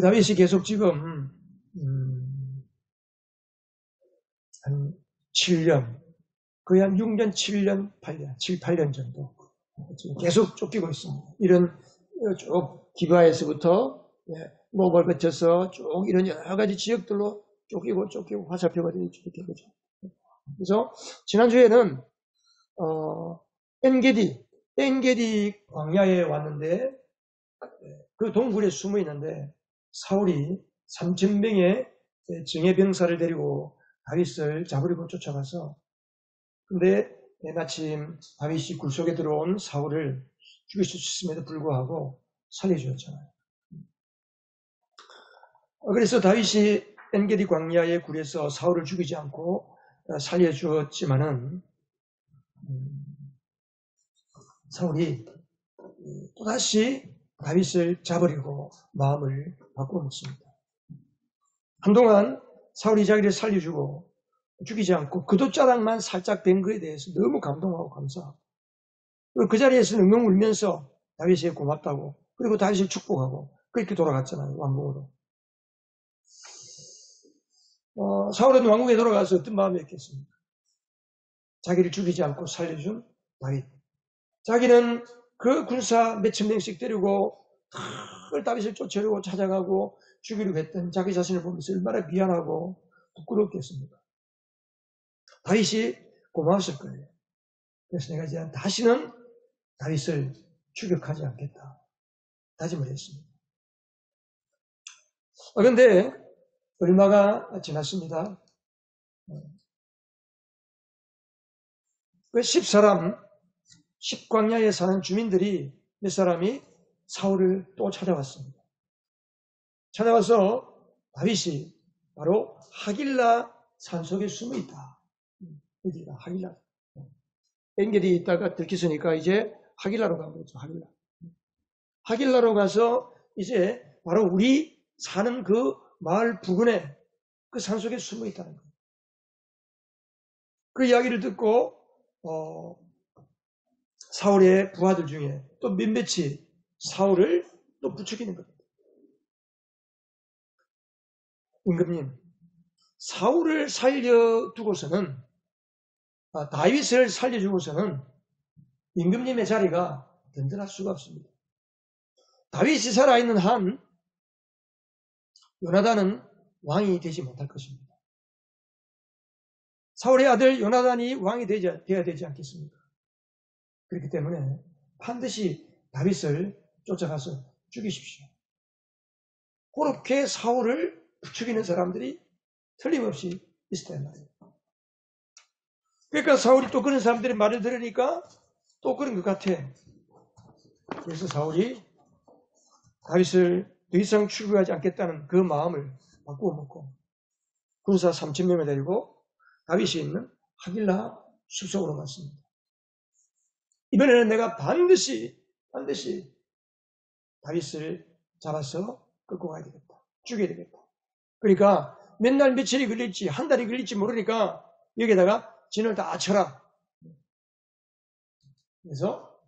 다윗이 계속 지금 한 7년, 거의 한 6년, 7년, 8년, 7, 8년 정도 지금 계속 쫓기고 있습니다. 이런 쭉 기바에서부터 노벌 거쳐서 쭉 이런 여러 가지 지역들로 쫓기고 화살표가 되어주게 된 거죠. 그래서 지난주에는 엔게디 광야에 왔는데 그 동굴에 숨어 있는데 사울이 3,000명의 정예병사를 데리고 다윗을 잡으려고 쫓아가서 근데 마침 다윗이 굴속에 들어온 사울을 죽일 수 있음에도 불구하고 살려주었잖아요. 그래서 다윗이 엔게디 광야의 굴에서 사울을 죽이지 않고 살려주었지만은 사울이 또다시 다윗을 잡으려고 마음을 바꿔놓습니다. 한동안 사울이 자기를 살려주고 죽이지 않고 그도자락만 살짝 된 것에 대해서 너무 감동하고 감사하고 그 자리에서 엉엉 울면서 다윗이 고맙다고 그리고 다윗을 축복하고 그렇게 돌아갔잖아요. 왕궁으로. 사울은 왕궁에 돌아가서 어떤 마음이었겠습니까? 자기를 죽이지 않고 살려준 다윗. 자기는 그 군사 몇천 명씩 데리고 그 다윗을 쫓으려고 찾아가고 죽이려고 했던 자기 자신을 보면서 얼마나 미안하고 부끄럽겠습니까? 다윗이 고마웠을 거예요. 그래서 내가 이제 다시는 다윗을 추격하지 않겠다 다짐을 했습니다. 그런데 얼마가 지났습니다. 그 10광야에 사는 주민들이 몇 사람이 사울을 또 찾아왔습니다. 찾아와서 다윗이 바로 하길라 산속에 숨어 있다. 여기가 하길라. 엔게디 있다가 들키으니까 이제 하길라로 간 거죠. 하길라로 가서 이제 바로 우리 사는 그 마을 부근에 그 산속에 숨어 있다는 거예요. 그 이야기를 듣고 사울의 부하들 중에 또 몇몇이 사울을 또 부추기는 겁니다. 임금님, 사울을 살려두고서는 다윗을 살려주고서는 임금님의 자리가 든든할 수가 없습니다. 다윗이 살아있는 한 요나단은 왕이 되지 못할 것입니다. 사울의 아들 요나단이 왕이 되어야 되지 않겠습니까? 그렇기 때문에 반드시 다윗을 쫓아가서 죽이십시오. 그렇게 사울을 부추기는 사람들이 틀림없이 있었단 말이에요. 그러니까 사울이 또 그런 사람들의 말을 들으니까 또 그런 것 같아. 그래서 사울이 다윗을 더 이상 추격하지 않겠다는 그 마음을 바꾸어 먹고 군사 3,000명을 데리고 다윗이 있는 하길라 숲속으로 갔습니다. 이번에는 내가 반드시 다윗을 잡아서 끌고 가야 되겠다. 죽여야 되겠다. 그러니까 몇 날 며칠이 걸릴지 한 달이 걸릴지 모르니까 여기에다가 진을 다 쳐라. 그래서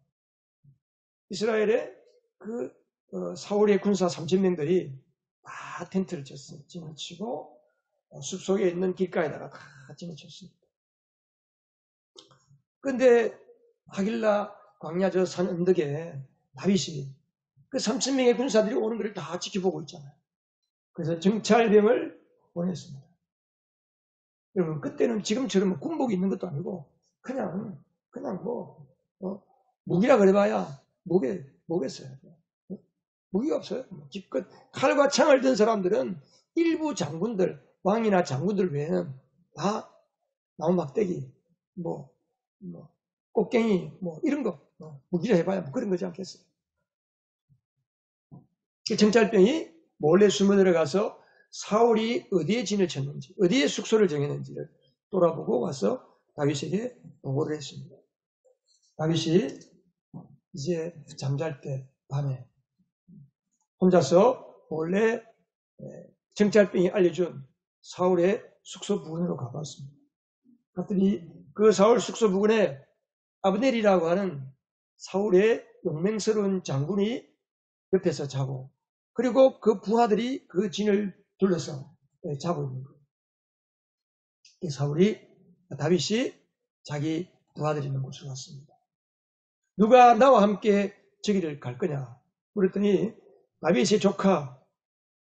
이스라엘의 그 사울의 군사 3,000명들이 다 텐트를 쳤어요. 진을 치고 숲속에 있는 길가에다가 다 진을 쳤습니다. 그런데 하길라 광야 저 산 언덕에 다윗이 그 3,000명의 군사들이 오는 것을 다 지켜보고 있잖아요. 그래서 정찰병을 보냈습니다. 여러분 그때는 지금처럼 군복이 있는 것도 아니고 그냥 무기라 그래봐야 뭐겠어요. 무기가 없어요. 기껏 칼과 창을 든 사람들은 일부 장군들, 왕이나 장군들 외에는 다 나무 막대기, 꽃갱이, 이런 거, 무기라 해봐야 그런 거지 않겠어요. 그 정찰병이 몰래 숨어 들어가서 사울이 어디에 진을 쳤는지, 어디에 숙소를 정했는지를 돌아보고 와서 다윗에게 보고를 했습니다. 다윗이 이제 잠잘 때 밤에 혼자서 몰래 정찰병이 알려준 사울의 숙소 부근으로 가봤습니다. 그랬더니 그 사울 숙소 부근에 아브넬이라고 하는 사울의 용맹스러운 장군이 옆에서 자고 그리고 그 부하들이 그 진을 둘러서 자고 있는 거예요. 이 다윗이 자기 부하들이 있는 곳으로 갔습니다. 누가 나와 함께 저기를 갈 거냐? 그랬더니 다윗의 조카,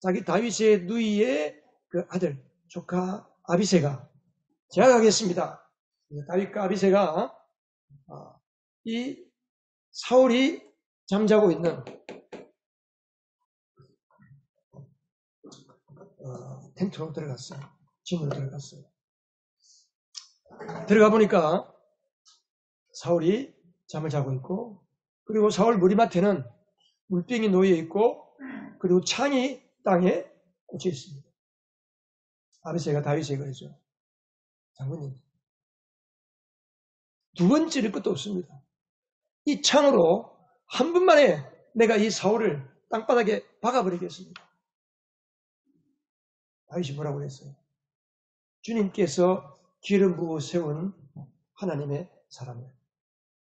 자기 다윗의 누이의 그 아들, 조카 아비새가 제가 가겠습니다. 다윗과 아비새가 이 사울이 잠자고 있는 텐트로 들어갔어요. 진으로 들어갔어요. 들어가 보니까 사울이 잠을 자고 있고, 그리고 사울 머리맡에는 물병이 놓여 있고, 그리고 창이 땅에 꽂혀 있습니다. 아비새가 다윗에게 그러죠. 장군님, 두 번 찌를 것도 없습니다. 이 창으로 한 번만에 내가 이 사울을 땅바닥에 박아버리겠습니다. 다윗이 뭐라고 그랬어요? 주님께서 기름 부어 세운 하나님의 사람이에요.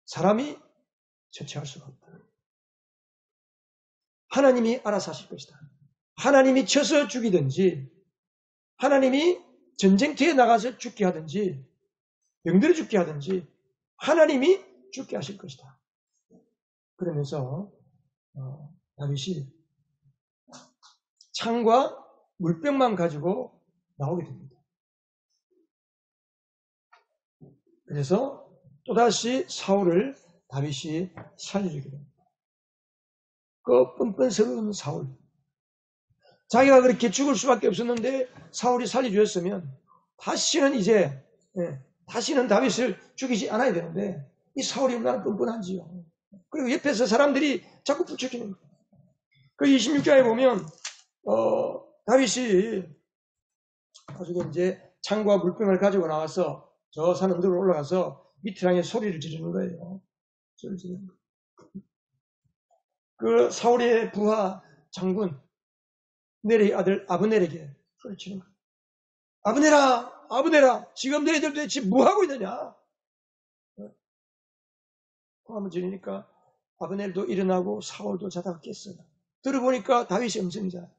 사람이 처치할 수가 없다. 하나님이 알아서 하실 것이다. 하나님이 쳐서 죽이든지, 하나님이 전쟁터에 나가서 죽게 하든지, 병들어 죽게 하든지, 하나님이 죽게 하실 것이다. 그러면서 다윗이 창과 물병만 가지고 나오게 됩니다. 그래서 또다시 사울을 다윗이 살려주게 됩니다. 그 뻔뻔스러운 사울. 자기가 그렇게 죽을 수밖에 없었는데 사울이 살려주었으면 다시는 다윗을 죽이지 않아야 되는데 이 사울이 얼마나 뻔뻔한지요. 그리고 옆에서 사람들이 자꾸 부추기는 거예요. 그 26장에 보면 다윗이 나중에 이제 창과 물병을 가지고 나와서 저 산 언덕으로 올라가서 밑을 향해 소리를 지르는 거예요. 소리를 지르는 거예요. 그 사울의 부하 장군 네리의 아들 아브넬에게 소리치는 거예요. 아브넬아, 지금 너희들 도대체 뭐하고 있느냐? 한번 지르니까 아브넬도 일어나고 사울도 자다가 깼어요. 들어보니까 다윗의 음성이잖아요.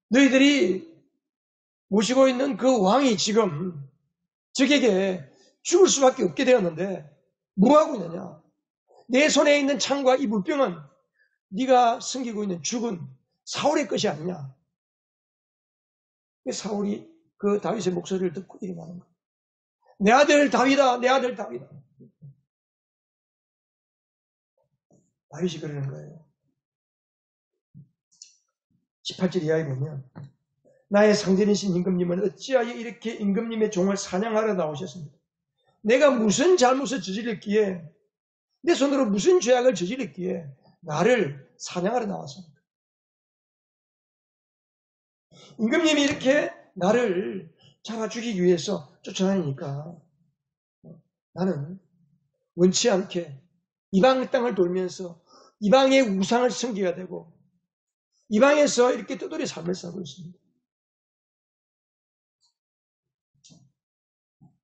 너희들이 모시고 있는 그 왕이 지금 적에게 죽을 수밖에 없게 되었는데 뭐하고 있느냐? 내 손에 있는 창과 이 물병은 네가 섬기고 있는 죽은 사울의 것이 아니냐? 사울이 그 다윗의 목소리를 듣고 일어나는 거예요. 내 아들 다윗아, 내 아들 다윗아. 다윗이 그러는 거예요. 18절 이하에 보면 나의 상전이신 임금님은 어찌하여 이렇게 임금님의 종을 사냥하러 나오셨습니까? 내가 무슨 잘못을 저질렀기에, 내 손으로 무슨 죄악을 저질렀기에 나를 사냥하러 나왔습니까? 임금님이 이렇게 나를 잡아 죽이기 위해서 쫓아다니니까 나는 원치 않게 이방 땅을 돌면서 이방의 우상을 섬기게 되고 이방에서 이렇게 떠돌이 삶을 살고 있습니다.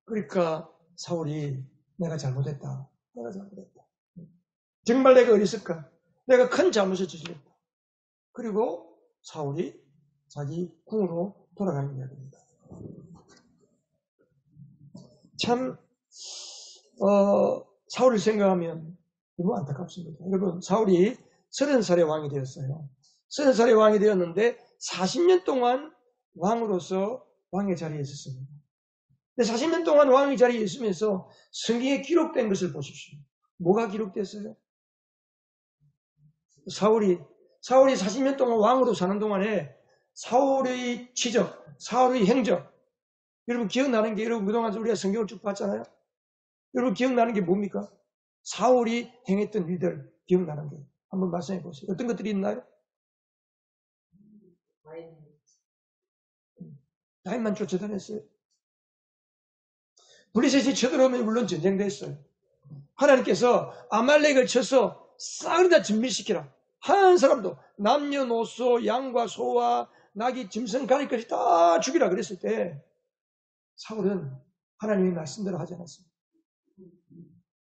그러니까 사울이 내가 잘못했다. 정말 내가 어렸을까? 내가 큰 잘못을 저질렀다. 그리고 사울이 자기 궁으로 돌아가는 이야기입니다. 참 사울을 생각하면 너무 안타깝습니다. 여러분, 사울이 30살의 왕이 되었어요. 30살의 왕이 되었는데 40년 동안 왕으로서 왕의 자리에 있었습니다. 근데 40년 동안 왕의 자리에 있으면서 성경에 기록된 것을 보십시오. 뭐가 기록됐어요? 사울이 40년 동안 왕으로 사는 동안에 사울의 치적, 사울의 행적, 여러분 기억나는 게, 여러분 그동안 우리가 성경을 쭉 봤잖아요. 여러분 기억나는 게 뭡니까? 사울이 행했던 일들 기억나는 게 한번 말씀해 보세요. 어떤 것들이 있나요? 다윗만 쫓아다녔어요. 블레셋이 쳐들어오면 물론 전쟁도 했어요. 하나님께서 아말렉을 쳐서 싹을 다 진멸시키라. 한 사람도 남녀노소 양과 소와 낙이 짐승 가릴 것이 다 죽이라 그랬을 때 사울은 하나님의 말씀대로 하지 않았습니다.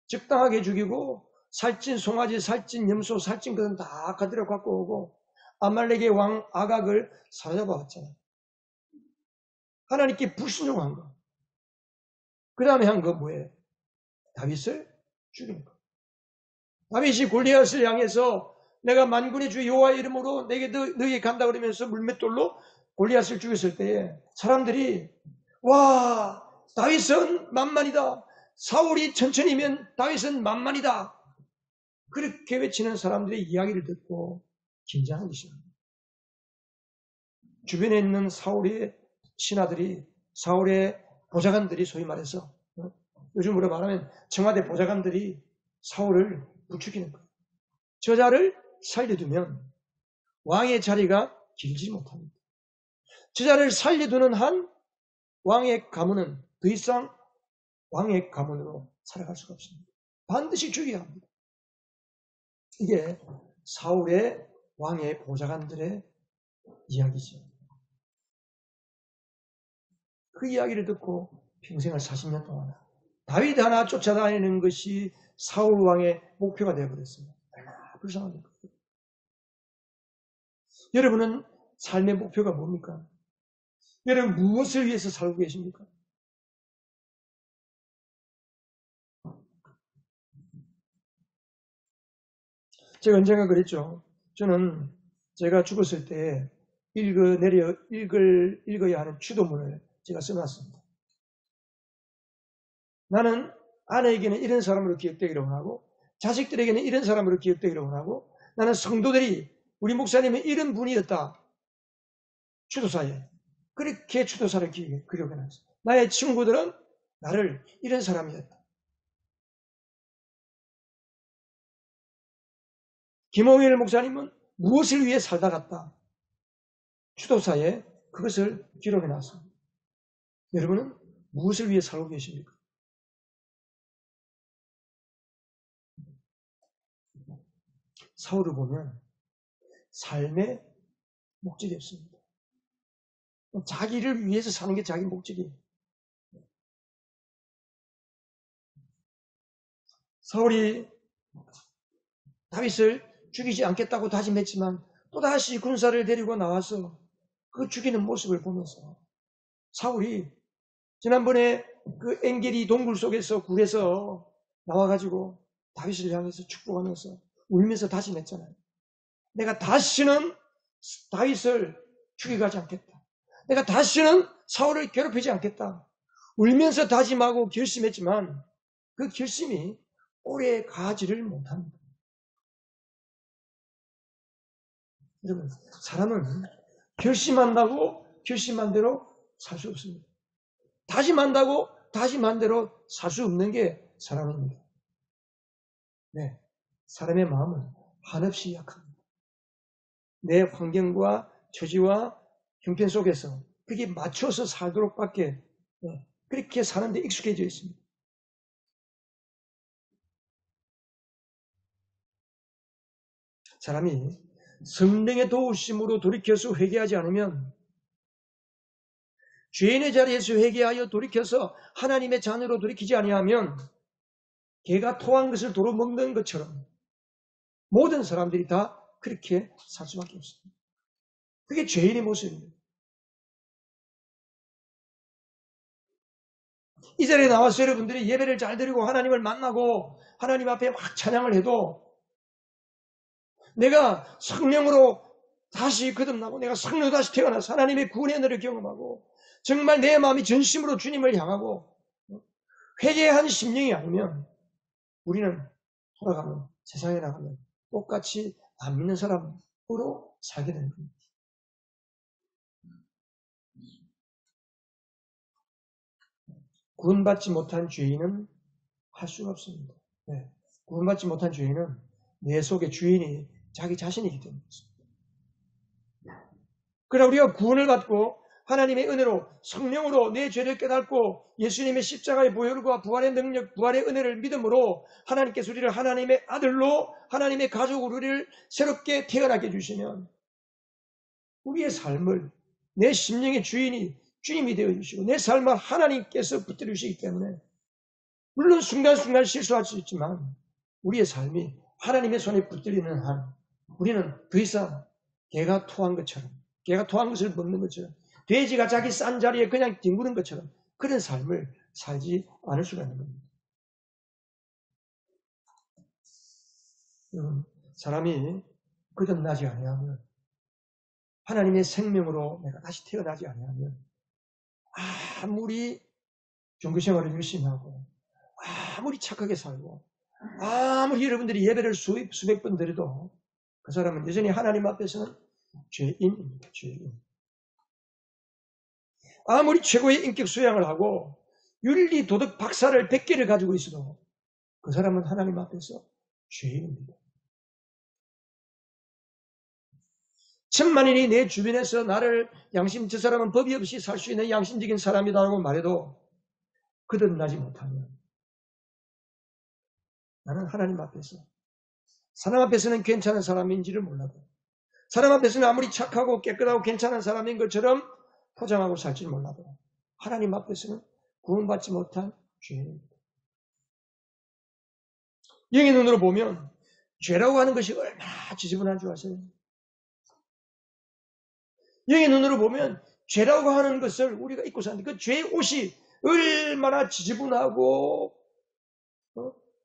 적당하게 죽이고 살찐 송아지, 살찐 염소, 살찐 것은 다 가지러 갖고 오고 아말렉의 왕 아각을 사로잡아 왔잖아요. 하나님께 불순종한 거. 그 다음에 한 거 뭐예요? 다윗을 죽이는 거. 다윗이 골리앗을 향해서 내가 만군의 주 여호와의 이름으로 너에게 간다 그러면서 물맷돌로 골리앗을 죽였을 때에 사람들이 와, 다윗은 만만이다. 사울이 천천히면 다윗은 만만이다. 그렇게 외치는 사람들의 이야기를 듣고 긴장하기 시작합니다. 주변에 있는 사울의 신하들이, 사울의 보좌관들이 소위 말해서 요즘으로 말하면 청와대 보좌관들이 사울을 부추기는 거예요. 저자를 살려두면 왕의 자리가 길지 못합니다. 저자를 살려두는 한 왕의 가문은 더 이상 왕의 가문으로 살아갈 수가 없습니다. 반드시 죽여야 합니다. 이게 사울의 왕의 보좌관들의 이야기죠. 그 이야기를 듣고 평생을 40년 동안 다윗 하나 쫓아다니는 것이 사울 왕의 목표가 되어버렸습니다. 얼마나 불쌍합니까? 여러분은 삶의 목표가 뭡니까? 여러분 무엇을 위해서 살고 계십니까? 제가 언젠가 그랬죠. 저는 제가 죽었을 때 읽어야 하는 추도문을 제가 써놨습니다. 나는 아내에게는 이런 사람으로 기억되기를 원하고 자식들에게는 이런 사람으로 기억되기를 원하고 나는 성도들이 우리 목사님은 이런 분이었다. 추도사에. 그렇게 추도사를 기록해놨어요. 나의 친구들은 나를 이런 사람이었다. 김홍일 목사님은 무엇을 위해 살다 갔다. 추도사에 그것을 기록해놨습니다. 여러분은 무엇을 위해 살고 계십니까? 사울을 보면 삶의 목적이 없습니다. 자기를 위해서 사는 게 자기 목적이에요. 사울이 다윗을 죽이지 않겠다고 다짐했지만 또다시 군사를 데리고 나와서 그 죽이는 모습을 보면서 사울이 지난번에 그 엔게리 동굴 속에서 굴에서 나와가지고 다윗을 향해서 축복하면서 울면서 다짐했잖아요. 내가 다시는 다윗을 죽여가지 않겠다. 내가 다시는 사울을 괴롭히지 않겠다. 울면서 다짐하고 결심했지만 그 결심이 오래 가지를 못합니다. 여러분, 사람은 결심한다고 결심한 대로 살 수 없습니다. 다짐한다고 다짐한 대로 살 수 없는 게 사람입니다. 네, 사람의 마음은 한없이 약합니다. 내 환경과 처지와 형편 속에서 그게 맞춰서 살도록 밖에 그렇게 사는데 익숙해져 있습니다. 사람이 성령의 도우심으로 돌이켜서 회개하지 않으면 죄인의 자리에서 회개하여 돌이켜서 하나님의 자녀로 돌이키지 아니하면 개가 토한 것을 도로 먹는 것처럼 모든 사람들이 다 그렇게 살 수밖에 없습니다. 그게 죄인의 모습입니다. 이 자리에 나와서 여러분들이 예배를 잘 드리고 하나님을 만나고 하나님 앞에 확 찬양을 해도 내가 성령으로 다시 거듭나고 내가 성령으로 다시 태어나서 하나님의 구원의 은혜를 경험하고 정말 내 마음이 전심으로 주님을 향하고 회개한 심령이 아니면 우리는 돌아가면 세상에 나가면 똑같이 안 믿는 사람으로 살게 되는 겁니다. 구원받지 못한 죄인은 할 수가 없습니다. 네. 구원받지 못한 죄인은 내 속의 주인이 자기 자신이기 때문입니다. 그러나 우리가 구원을 받고 하나님의 은혜로 성령으로 내 죄를 깨닫고 예수님의 십자가의 보혈과 부활의 능력, 부활의 은혜를 믿음으로 하나님께서 우리를 하나님의 아들로 하나님의 가족으로 우리를 새롭게 태어나게 해주시면 우리의 삶을 내 심령의 주인이 주님이 되어주시고 내 삶을 하나님께서 붙들어 주시기 때문에 물론 순간순간 실수할 수 있지만 우리의 삶이 하나님의 손에 붙들리는 한 우리는 더 이상 개가 토한 것처럼, 개가 토한 것을 먹는 것처럼, 돼지가 자기 싼 자리에 그냥 뒹구는 것처럼 그런 삶을 살지 않을 수가 있는 겁니다. 사람이 거듭나지 아니하면, 하나님의 생명으로 내가 다시 태어나지 아니하면 아무리 종교생활을 열심히 하고 아무리 착하게 살고 아무리 여러분들이 예배를 수백 번 드려도 그 사람은 여전히 하나님 앞에서는 죄인입니다. 죄인. 아무리 최고의 인격 수양을 하고 윤리 도덕 박사를 100개를 가지고 있어도 그 사람은 하나님 앞에서 죄인입니다. 천만인이 내 주변에서 나를 저 사람은 법이 없이 살 수 있는 양심적인 사람이다라고 말해도 거듭나지 못하면 나는 하나님 앞에서, 사람 앞에서는 괜찮은 사람인지를 몰라도, 사람 앞에서는 아무리 착하고 깨끗하고 괜찮은 사람인 것처럼 포장하고 살지를 몰라도 하나님 앞에서는 구원받지 못한 죄인입니다. 영의 눈으로 보면 죄라고 하는 것이 얼마나 지저분한 줄 아세요? 영의 눈으로 보면 죄라고 하는 것을 우리가 입고 사는데 그 죄의 옷이 얼마나 지저분하고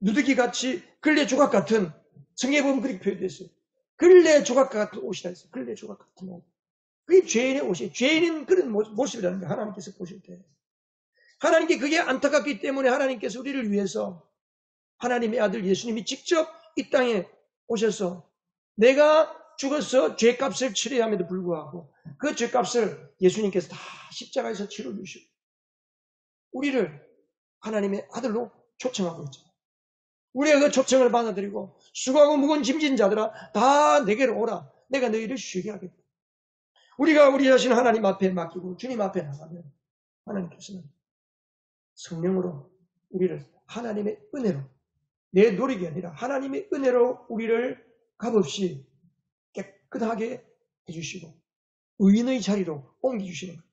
누더기같이 근래 조각 같은, 성경에 보면 그렇게 표현되어 있어요. 근래 조각 같은 옷이라 했어요. 근래 조각 같은 옷. 그게 죄인의 옷이에요. 죄인은 그런 모습이라는 거예요. 하나님께서 보실 때. 하나님께 그게 안타깝기 때문에 하나님께서 우리를 위해서 하나님의 아들 예수님이 직접 이 땅에 오셔서 내가 죽어서 죄값을 치러야 함에도 불구하고 그 죄값을 예수님께서 다 십자가에서 치러주시고 우리를 하나님의 아들로 초청하고 있죠. 우리가 그 초청을 받아들이고 수고하고 무거운 짐진 자들아 다 내게로 오라. 내가 너희를 쉬게 하겠다. 우리가 우리 자신 하나님 앞에 맡기고 주님 앞에 나가면 하나님께서는 성령으로 우리를 하나님의 은혜로, 내 노력이 아니라 하나님의 은혜로 우리를 값없이 깨끗하게 해주시고 의인의 자리로 옮겨주시는 겁니다.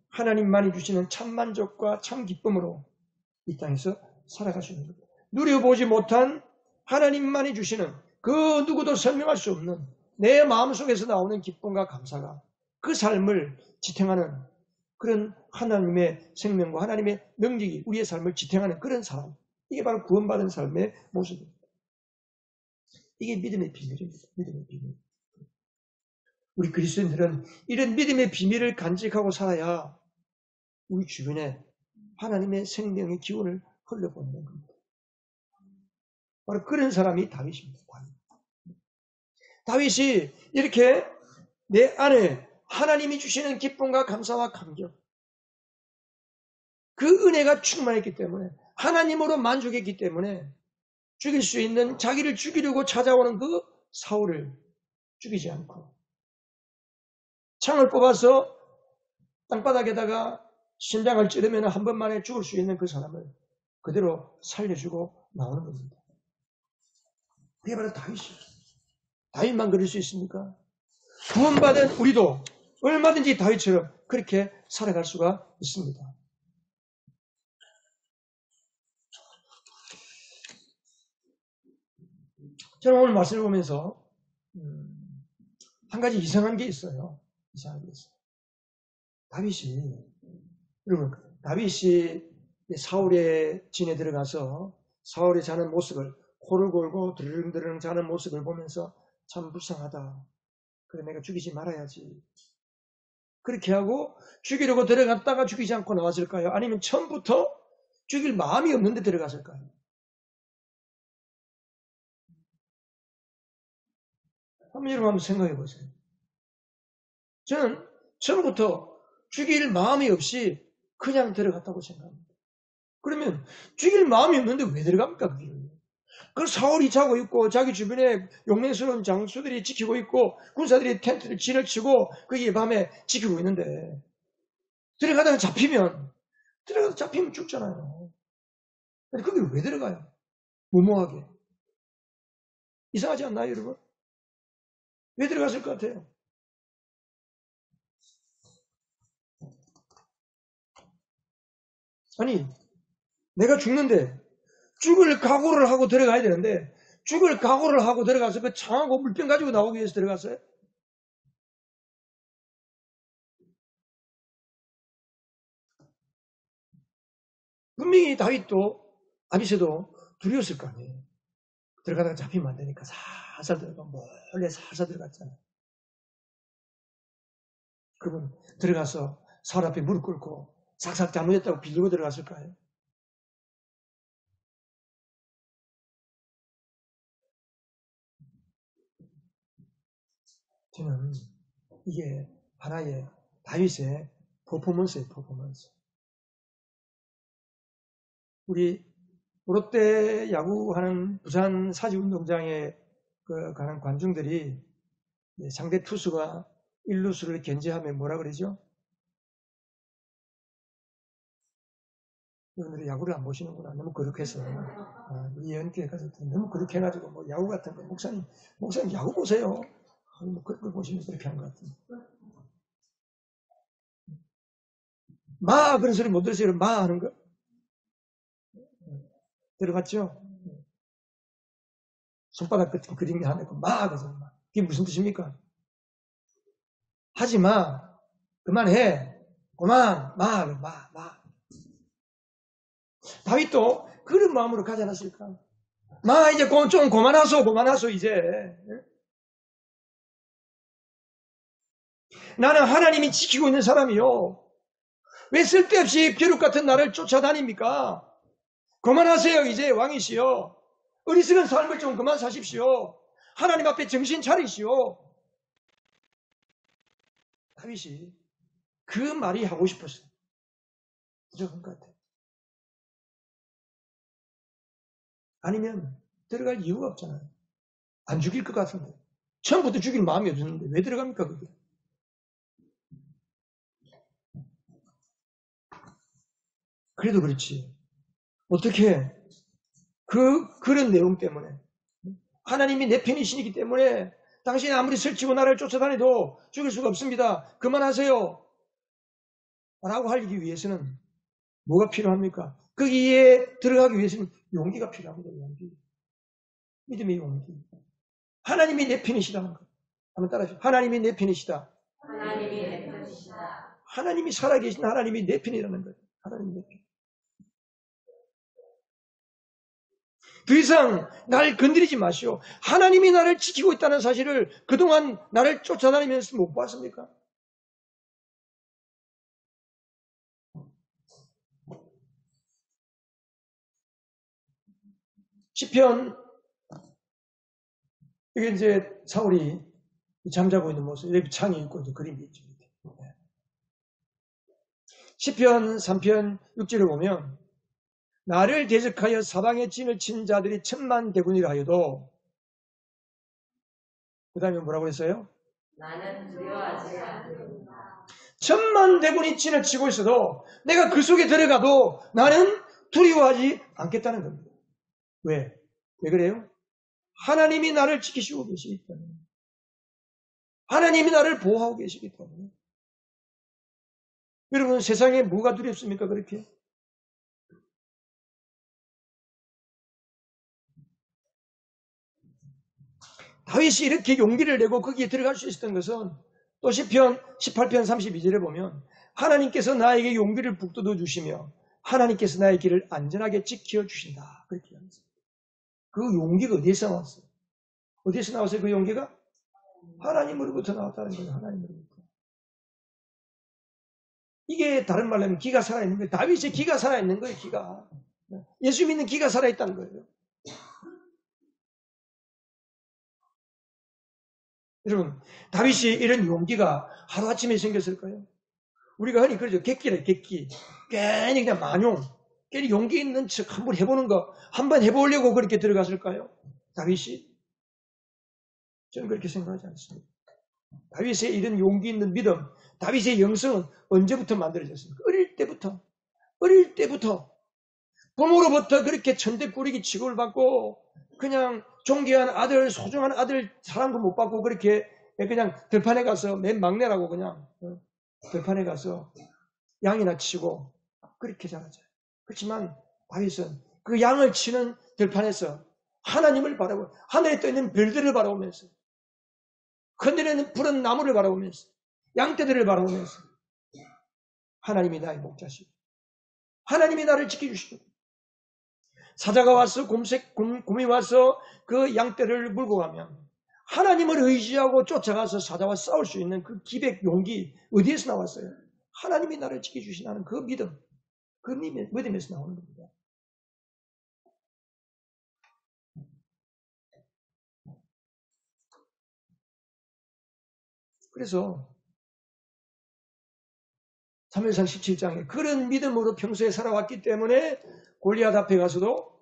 하나님만이 주시는 참 만족과 참 기쁨으로 이 땅에서 살아갈 수 있는 겁니다. 누려보지 못한 하나님만이 주시는 그 누구도 설명할 수 없는 내 마음속에서 나오는 기쁨과 감사가 그 삶을 지탱하는 그런 하나님의 생명과 하나님의 능력이 우리의 삶을 지탱하는 그런 사람. 이게 바로 구원받은 삶의 모습입니다. 이게 믿음의 비밀입니다. 믿음의 비밀. 우리 그리스도인들은 이런 믿음의 비밀을 간직하고 살아야 우리 주변에 하나님의 생명의 기운을 흘려보내는 겁니다. 바로 그런 사람이 다윗입니다. 다윗이 이렇게 내 안에 하나님이 주시는 기쁨과 감사와 감격, 그 은혜가 충만했기 때문에 하나님으로 만족했기 때문에 죽일 수 있는 자기를 죽이려고 찾아오는 그 사울을 죽이지 않고 창을 뽑아서 땅바닥에다가 심장을 찌르면 한 번만에 죽을 수 있는 그 사람을 그대로 살려주고 나오는 겁니다. 그게 바로 다윗이에요. 다윗만 그럴 수 있습니까? 구원받은 우리도 얼마든지 다윗처럼 그렇게 살아갈 수가 있습니다. 저는 오늘 말씀을 보면서 한 가지 이상한 게 있어요. 이상한 게 있어요. 다윗이, 여러분, 다윗이 사울의 진에 들어가서 사울이 자는 모습을, 코를 골고 드르릉드르릉 자는 모습을 보면서 참 불쌍하다. 그래, 내가 죽이지 말아야지. 그렇게 하고 죽이려고 들어갔다가 죽이지 않고 나왔을까요? 아니면 처음부터 죽일 마음이 없는데 들어갔을까요? 여러분 한번 생각해 보세요. 저는 처음부터 죽일 마음이 없이 그냥 들어갔다고 생각합니다. 그러면 죽일 마음이 없는데 왜 들어갑니까? 그 사울이 자고 있고 자기 주변에 용맹스러운 장수들이 지키고 있고 군사들이 텐트를 진을 치고 거기 밤에 지키고 있는데 들어가다가 잡히면 죽잖아요. 근데 거기 왜 들어가요? 무모하게. 이상하지 않나요, 여러분? 왜 들어갔을 것 같아요? 아니, 내가 죽는데 죽을 각오를 하고 들어가야 되는데 죽을 각오를 하고 들어가서 그 창하고 물병 가지고 나오기 위해서 들어갔어요? 분명히 다윗도 아비새도 두려웠을 거 아니에요. 들어가다가 잡히면 안 되니까 살살 들어가 몰래 살살 들어갔잖아요. 그분 들어가서 사울 앞에 무릎 꿇고 삭삭 잘못했다고 빌리고 들어갔을까요? 저는 이게 하나의 다윗의 퍼포먼스예요. 퍼포먼스. 우리 롯데 야구하는 부산 사직운동장에 가는 관중들이 상대 투수가 1루수를 견제하면 뭐라 그러죠? 여러분들이 야구를 안 보시는구나. 너무 거룩해서. 이 연기에 가서 너무 거룩해가지고 뭐 야구 같은 거 목사님 야구 보세요. 뭐 그런 걸 보시면 그렇게 한 것 같은데. 마 그런 소리 못 들으세요? 마 하는 거? 들어봤죠? 손바닥 같은 그림이 하나 있고 마 그래서 마. 그게 무슨 뜻입니까? 하지 마. 그만해. 그만. 마. 다윗도 그런 마음으로 가지 않았을까? 마 이제 좀 그만하소 이제. 나는 하나님이 지키고 있는 사람이요. 왜 쓸데없이 벼룩 같은 나를 쫓아다닙니까? 그만하세요 이제 왕이시여. 어리석은 삶을 좀 그만 사십시오. 하나님 앞에 정신 차리시오. 다윗이 그 말이 하고 싶었어요. 부족한 것 같아요. 아니면 들어갈 이유가 없잖아요. 안 죽일 것 같은데. 처음부터 죽일 마음이 없었는데 왜 들어갑니까 그게? 그래도 그렇지. 어떻게 그런 내용 때문에 하나님이 내 편이시기 때문에 당신이 아무리 설치고 나를 쫓아다녀도 죽일 수가 없습니다. 그만하세요. 라고 하기 위해서는 뭐가 필요합니까? 거기에 들어가기 위해서는 용기가 필요합니다. 용기. 믿음의 용기. 하나님이 내 편이시다는 것. 한번 따라하시죠. 하나님이 내 편이시다. 하나님이 내 편이시다. 하나님이 살아계신 하나님이 내 편이라는 거예요. 하나님이 내 편. 더 이상 날 건드리지 마시오. 하나님이 나를 지키고 있다는 사실을 그동안 나를 쫓아다니면서 못 봤습니까? 시편 이게 이제 사울이 잠자고 있는 모습, 여기 창이 있고 이제 그림이 있죠. 시편 3편 6절을 보면 나를 대적하여 사방에 진을 친 자들이 천만 대군이라 하여도 그 다음에 뭐라고 했어요? 나는 두려워하지 않는다. 천만 대군이 진을 치고 있어도 내가 그 속에 들어가도 나는 두려워하지 않겠다는 겁니다. 왜? 왜 그래요? 하나님이 나를 지키시고 계시기 때문에. 하나님이 나를 보호하고 계시기 때문에. 여러분 세상에 뭐가 두렵습니까? 그렇게? 다윗이 이렇게 용기를 내고 거기에 들어갈 수 있었던 것은 또 시편 18편 32절에 보면 하나님께서 나에게 용기를 북돋워 주시며 하나님께서 나의 길을 안전하게 지켜주신다. 그렇게 합니다. 그 용기가 어디에서 나왔어요? 어디에서 나왔어요? 그 용기가? 하나님으로부터 나왔다는 거예요. 하나님으로부터. 이게 다른 말로 하면 기가 살아있는 거예요. 다윗의 기가 살아있는 거예요. 기가. 예수 믿는 기가 살아있다는 거예요. 여러분 다윗이 이런 용기가 하루아침에 생겼을까요? 우리가 흔히 그러죠. 객기래 객기. 괜히 그냥 만용. 괜히 용기 있는 척 한번 해보는 거. 한번 해보려고 그렇게 들어갔을까요? 다윗이? 저는 그렇게 생각하지 않습니다. 다윗의 이런 용기 있는 믿음, 다윗의 영성은 언제부터 만들어졌습니까? 어릴 때부터 부모로부터 그렇게 천대꾸리기 취급을 받고 그냥 존귀한 아들, 소중한 아들 사랑도 못 받고 그렇게 그냥 들판에 가서 맨 막내라고 그냥 들판에 가서 양이나 치고 그렇게 자라죠. 그렇지만 다윗은 그 양을 치는 들판에서 하나님을 바라보고 하늘에 떠있는 별들을 바라보면서 건드리는 푸른 나무를 바라보면서 양떼들을 바라보면서 하나님이 나의 목자시고 하나님이 나를 지켜주시고 사자가 와서 곰이 와서 그 양떼를 물고 가면 하나님을 의지하고 쫓아가서 사자와 싸울 수 있는 그 기백 용기 어디에서 나왔어요? 하나님이 나를 지켜주시는 그 믿음, 그 믿음에서 나오는 겁니다. 그래서 사무엘상 17장에 그런 믿음으로 평소에 살아왔기 때문에 골리앗 앞에 가서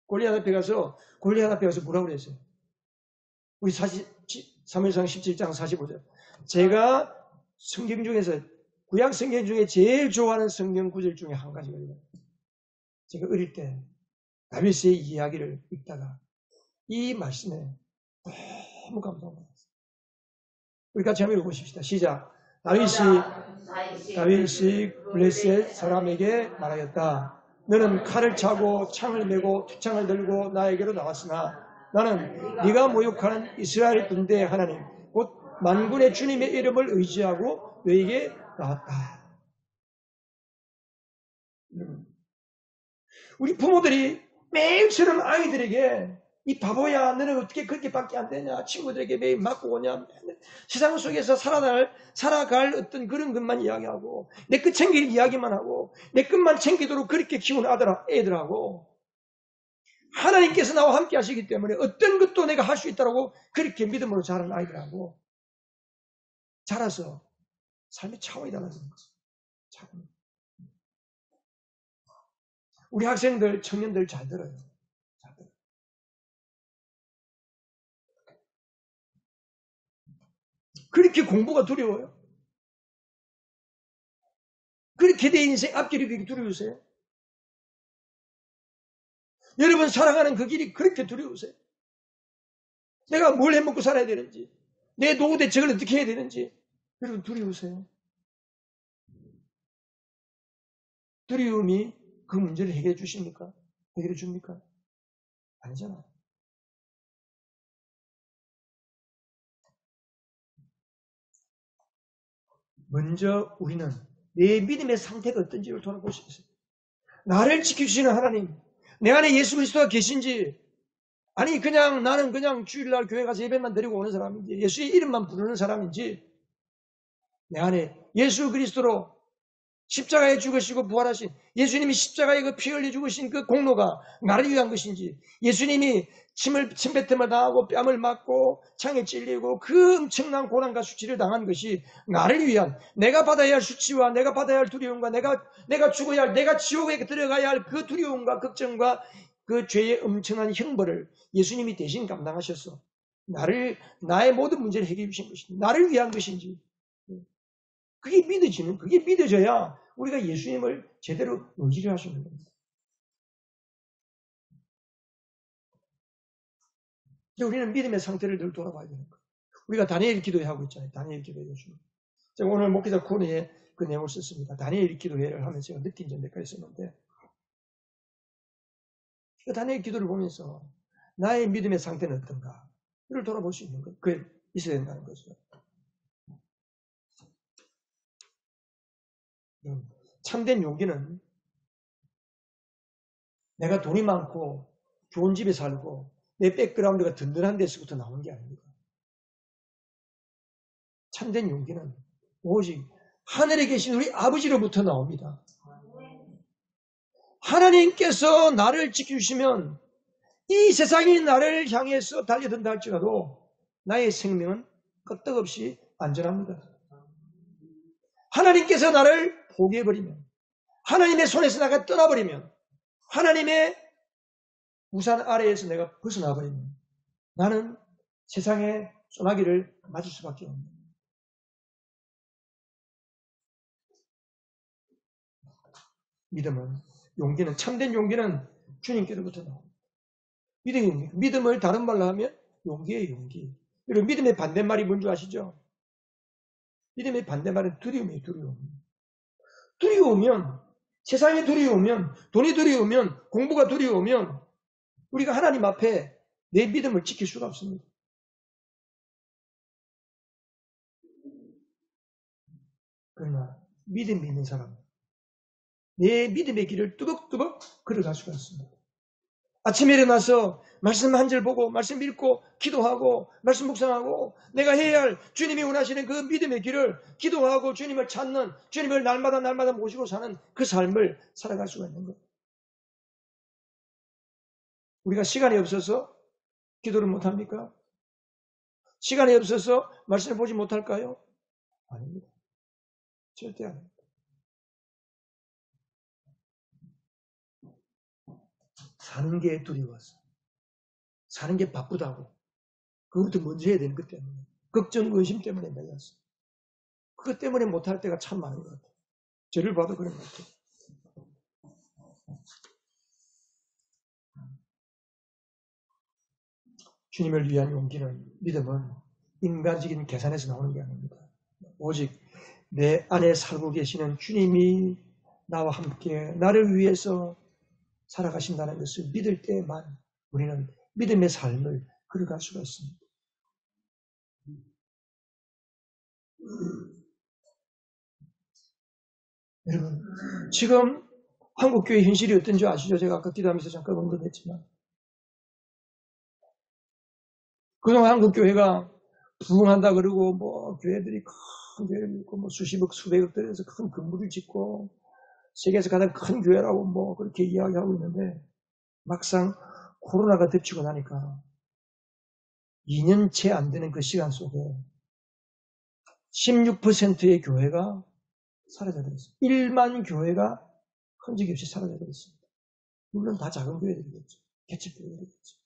뭐라고 그랬어요? 우리 사무엘상 17장 45절. 제가 성경 중에서 구약 성경 중에 제일 좋아하는 성경 구절 중에 한 가지거든요. 제가 어릴 때 다윗의 이야기를 읽다가 이 말씀에 너무 감동받았어요. 우리 같이 한번 읽어보십시다. 시작. 다윗이 블레셋 사람에게 말하였다. 너는 칼을 차고 창을 메고 투창을 들고 나에게로 나왔으나 나는 네가 모욕하는 이스라엘 군대의 하나님 곧 만군의 주님의 이름을 의지하고 너에게 나왔다. 우리 부모들이 매일처럼 아이들에게 이 바보야 너는 어떻게 그렇게밖에 안 되냐 친구들에게 매일 맞고 오냐 세상 속에서 살아갈 어떤 그런 것만 이야기하고 내 것 챙길 이야기만 하고 내 것만 챙기도록 그렇게 키운 애들하고 하나님께서 나와 함께 하시기 때문에 어떤 것도 내가 할 수 있다고 그렇게 믿음으로 자란 아이들하고 자라서 삶의 차원이 달라지는 거죠. 차원. 우리 학생들, 청년들 잘 들어요. 잘 들어요. 그렇게 공부가 두려워요? 그렇게 내 인생 앞길이 그렇게 두려우세요? 여러분 살아가는 그 길이 그렇게 두려우세요? 내가 뭘 해먹고 살아야 되는지, 내 노후 대책을 어떻게 해야 되는지, 여러분 두려우세요? 두려움이 그 문제를 해결해 주십니까? 해결해 줍니까? 아니잖아요. 먼저 우리는 내 믿음의 상태가 어떤지를 돌아볼 수 있어요. 나를 지켜주시는 하나님, 내 안에 예수 그리스도가 계신지, 아니 나는 그냥 주일날 교회 가서 예배만 드리고 오는 사람인지, 예수의 이름만 부르는 사람인지, 내 안에 예수 그리스도로 십자가에 죽으시고 부활하신 예수님이 십자가에 그 피 흘려 죽으신 그 공로가 나를 위한 것인지, 예수님이 침뱉음을 당하고 뺨을 맞고 창에 찔리고 그 엄청난 고난과 수치를 당한 것이 나를 위한, 내가 받아야 할 수치와 내가 받아야 할 두려움과 내가 죽어야 할, 내가 지옥에 들어가야 할 그 두려움과 걱정과 그 죄의 엄청난 형벌을 예수님이 대신 감당하셔서 나의 모든 문제를 해결해 주신 것인지, 나를 위한 것인지, 그게 믿어져야 우리가 예수님을 제대로 의지를 하시는 겁니다. 우리는 믿음의 상태를 늘 돌아봐야 되는 거예요. 우리가 다니엘 기도회 하고 있잖아요. 다니엘 기도회 요즘. 제가 오늘 목회자 코너에 그 내용을 썼습니다. 다니엘 기도회를 하면서 제가 느낀 점 몇 가지 있었는데, 다니엘 기도를 보면서 나의 믿음의 상태는 어떤가? 이를 돌아볼 수 있는 것, 그게 있어야 된다는 거죠. 참된 용기는 내가 돈이 많고 좋은 집에 살고 내 백그라운드가 든든한 데서부터 나오는 게 아닙니다. 참된 용기는 오직 하늘에 계신 우리 아버지로부터 나옵니다. 하나님께서 나를 지켜주시면 이 세상이 나를 향해서 달려든다 할지라도 나의 생명은 끄떡없이 안전합니다. 하나님께서 나를 포기해버리면, 하나님의 손에서 내가 떠나버리면, 하나님의 우산 아래에서 내가 벗어나버리면 나는 세상의 소나기를 맞을 수밖에 없습니다. 믿음은, 용기는, 참된 용기는 주님께로부터 나옵니다. 믿음을 다른 말로 하면 용기예요, 용기. 여러분, 믿음의 반대말이 뭔지 아시죠? 믿음의 반대말은 두려움이에요, 두려움. 두려우면 세상이 두려우면, 돈이 두려우면, 공부가 두려우면 우리가 하나님 앞에 내 믿음을 지킬 수가 없습니다. 그러나 믿음이 있는 사람, 내 믿음의 길을 뚜벅뚜벅 걸어갈 수가 있습니다. 아침에 일어나서 말씀 한 절 보고 말씀 읽고 기도하고 말씀 묵상하고 내가 해야 할 주님이 원하시는 그 믿음의 길을 기도하고 주님을 찾는, 주님을 날마다 모시고 사는 그 삶을 살아갈 수가 있는 거예요. 우리가 시간이 없어서 기도를 못합니까? 시간이 없어서 말씀을 보지 못할까요? 아닙니다. 절대 아닙니다. 사는 게 두려워서, 사는 게 바쁘다고, 그것부터 먼저 해야 되는 것 때문에, 걱정, 의심 때문에 매였어. 그것 때문에 못할 때가 참 많은 것 같아요. 저를 봐도 그런 것 같아요. 주님을 위한 용기는, 믿음은 인간적인 계산에서 나오는 게 아닙니다. 오직 내 안에 살고 계시는 주님이 나와 함께 나를 위해서 살아가신다는 것을 믿을 때만 우리는 믿음의 삶을 걸어갈 수가 있습니다. 여러분, 지금 한국교회 현실이 어떤지 아시죠? 제가 아까 기도하면서 잠깐 언급했지만 그동안 한국교회가 부흥한다 그러고 뭐 교회들이 큰 교회를 짓고 뭐 수십억 수백억 들여서 큰 건물을 짓고 세계에서 가장 큰 교회라고 뭐 그렇게 이야기하고 있는데 막상 코로나가 덮치고 나니까 2년 채 안 되는 그 시간 속에 16%의 교회가 사라져버렸어요. 1만 교회가 흔적이 없이 사라져버렸습니다. 물론 다 작은 교회들이겠죠. 개척교회들이겠죠.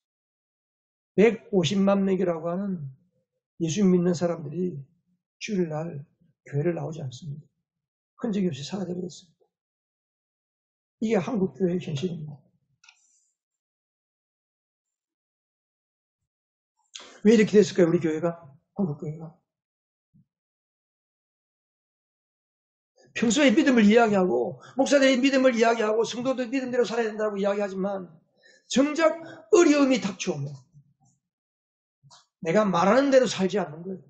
150만 명이라고 하는 예수 믿는 사람들이 주일날 교회를 나오지 않습니다. 흔적이 없이 사라져버렸습니다. 이게 한국교회의 현실입니다. 왜 이렇게 됐을까요? 우리 교회가? 한국교회가? 평소에 믿음을 이야기하고 목사들이 믿음을 이야기하고 성도들 믿음대로 살아야 된다고 이야기하지만 정작 어려움이 닥쳐오면 내가 말하는 대로 살지 않는 거예요.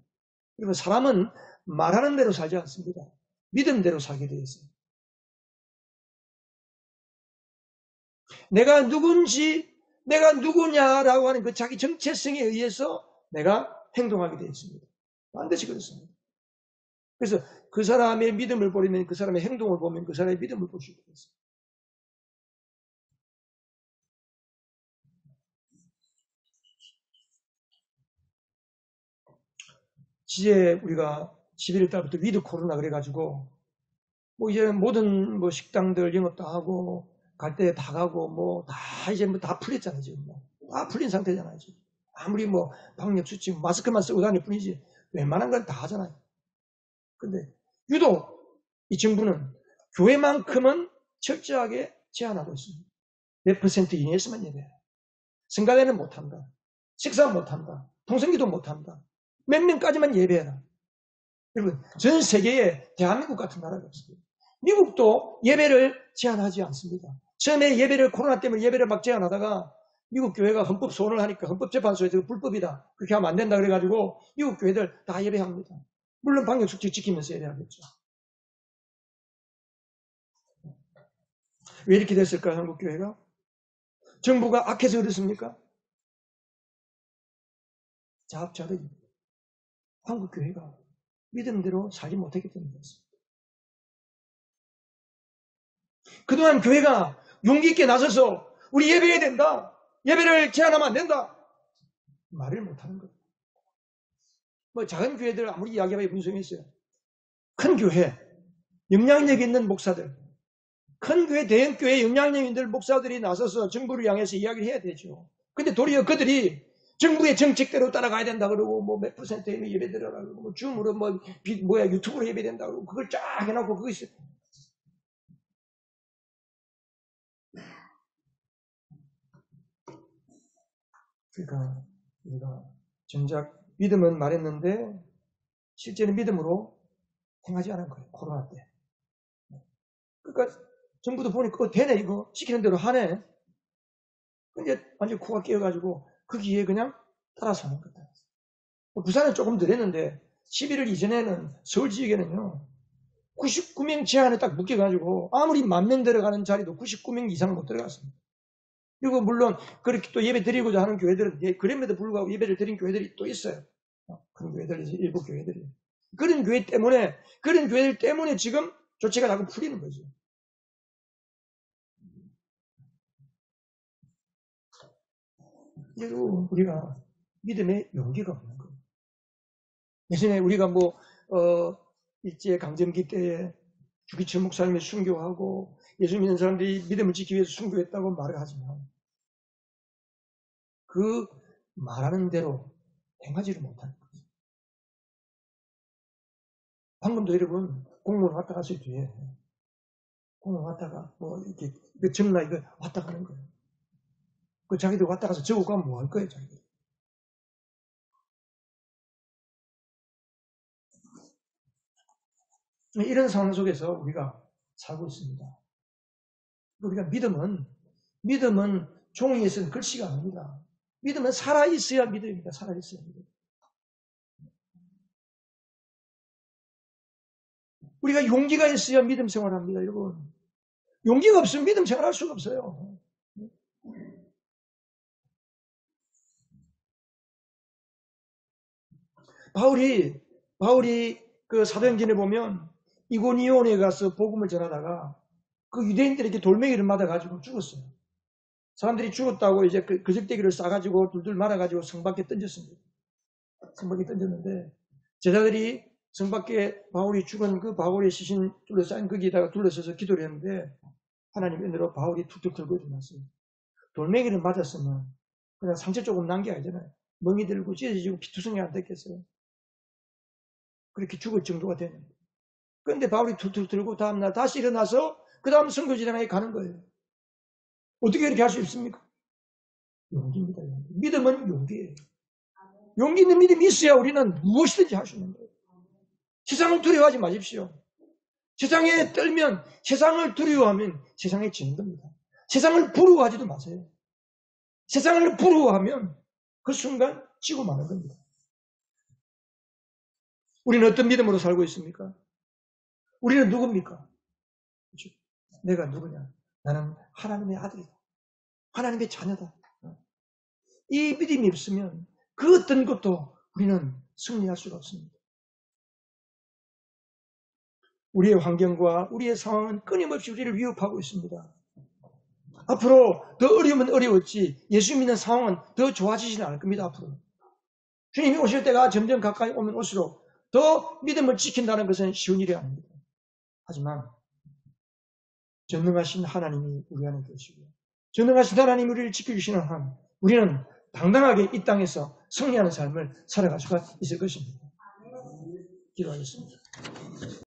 그리고 사람은 말하는 대로 살지 않습니다. 믿음대로 살게 되어 있어요. 내가 누군지, 내가 누구냐라고 하는 그 자기 정체성에 의해서 내가 행동하게 되어 있습니다. 반드시 그렇습니다. 그래서 그 사람의 믿음을 보면 그 사람의 행동을 보면 그 사람의 믿음을 볼 수 있습니다. 지제 우리가 11월 달부터 위드 코로나 그래가지고 뭐 이제 모든 뭐 식당들 영업 다 하고 갈 때 다 가고 뭐 다 이제 뭐 다 풀렸잖아요. 지금 뭐 다 풀린 상태잖아요. 지금. 아무리 뭐 방역 수칙 마스크만 쓰고 다닐 뿐이지 웬만한 건 다 하잖아요. 근데 유독 이 정부는 교회만큼은 철저하게 제한하고 있습니다. 몇 퍼센트 이내에서만 예배해요. 성가대는 못한다. 식사 못한다. 통성기도 못한다. 몇 명까지만 예배해라. 여러분, 전 세계에 대한민국 같은 나라가 없습니다. 미국도 예배를 제한하지 않습니다. 처음에 예배를 코로나 때문에 예배를 막 제한하다가 미국 교회가 헌법 소원을 하니까 헌법재판소에서 불법이다. 그렇게 하면 안 된다 그래가지고 미국 교회들 다 예배합니다. 물론 방역수칙 지키면서 예배하겠죠. 왜 이렇게 됐을까요? 한국 교회가? 정부가 악해서 그렇습니까? 자업자득입니다. 한국 교회가 믿음대로 살지 못했기 때문에 그렇습니다. 그동안 교회가 용기 있게 나서서 우리 예배해야 된다. 예배를 제한하면 안 된다. 말을 못하는 거예요. 뭐 작은 교회들 아무리 이야기해봐야 분성이 있어요. 큰 교회, 영향력 있는 목사들, 큰 교회, 대형 교회 영향력 있는 목사들이 나서서 정부를 향해서 이야기를 해야 되죠. 근데 도리어 그들이 정부의 정책대로 따라가야 된다 그러고 뭐 몇 퍼센트의 예배 드려라 그러고 뭐 줌으로 유튜브로 예배 된다 그러고 그걸 쫙 해놓고 그것이 그러니까 우리가 정작 믿음은 말했는데 실제는 믿음으로 행하지 않은 거예요. 코로나 때. 그러니까 정부도 보니까 되네 이거 시키는 대로 하네. 근데 완전 코가 끼어가지고 거기에 그냥 따라서 하는 거다. 부산은 조금 덜 했는데 11월 이전에는 서울 지역에는요 99명 제한에 딱 묶여가지고 아무리 10,000명 들어가는 자리도 99명 이상 못 들어갔습니다. 그리고 물론 그렇게 또 예배 드리고자 하는 교회들은 그럼에도 불구하고 예배를 드린 교회들이 또 있어요. 그런 교회들이 일부 교회들이 그런 교회들 때문에 지금 조치가 자꾸 풀리는 거죠. 그리고 우리가 믿음의 용기가 없는 거예요. 예전에 우리가 일제 강점기 때에 주기철 목사님이 순교하고 예수 믿는 사람들이 믿음을 지키기 위해서 순교했다고 말을 하지만 그 말하는 대로 행하지를 못하는 거죠. 방금도 여러분 공무원 왔다 갔을 뒤에 공무원 왔다가 이렇게 전날 이거 왔다 가는 거예요. 그 자기들 왔다 가서 저거 가면 뭐 할 거예요, 자기들. 이런 상황 속에서 우리가 살고 있습니다. 우리가 믿음은 종이에 쓴 글씨가 아닙니다. 믿음은 살아있어야 믿음입니다. 살아있어야 믿음. 우리가 용기가 있어야 믿음 생활합니다, 여러분. 용기가 없으면 믿음 생활할 수가 없어요. 바울이 그 사도행전에 보면 이고니온에 가서 복음을 전하다가 그 유대인들에게 돌멩이를 맞아가지고 죽었어요. 사람들이 죽었다고 이제 그 적대기를 싸가지고 둘둘 말아가지고 성 밖에 던졌습니다. 성 밖에 던졌는데 제자들이 성 밖에 바울이 죽은 그 바울의 시신 둘러싸인 거기에다가 둘러서서 기도를 했는데 하나님 은혜로 바울이 툭툭 들고 일어났어요. 돌멩이를 맞았으면 그냥 상처 조금 난 게 아니잖아요. 멍이 들고 찢어지고 피투성이 안 됐겠어요. 그렇게 죽을 정도가 되는. 그런데 바울이 툭툭 들고 다음날 다시 일어나서 그 다음 선교지장에 가는 거예요. 어떻게 이렇게 할 수 있습니까? 용기입니다. 용기. 믿음은 용기예요. 용기 있는 믿음이 있어야 우리는 무엇이든지 할 수 있는 거예요. 세상을 두려워하지 마십시오. 세상에 떨면, 세상을 두려워하면 세상에 지는 겁니다. 세상을 부러워하지도 마세요. 세상을 부러워하면 그 순간 지고 마는 겁니다. 우리는 어떤 믿음으로 살고 있습니까? 우리는 누굽니까? 그렇죠? 내가 누구냐? 나는 하나님의 아들이다. 하나님의 자녀다. 이 믿음이 없으면 그 어떤 것도 우리는 승리할 수가 없습니다. 우리의 환경과 우리의 상황은 끊임없이 우리를 위협하고 있습니다. 앞으로 더 어려우면 어려웠지 예수 믿는 상황은 더 좋아지지는 않을 겁니다. 앞으로. 주님이 오실 때가 점점 가까이 오면 올수록 더 믿음을 지킨다는 것은 쉬운 일이 아닙니다. 하지만 전능하신 하나님이 우리 안에 계시고 전능하신 하나님이 우리를 지켜주시는 한 우리는 당당하게 이 땅에서 승리하는 삶을 살아갈 수가 있을 것입니다. 기도하겠습니다.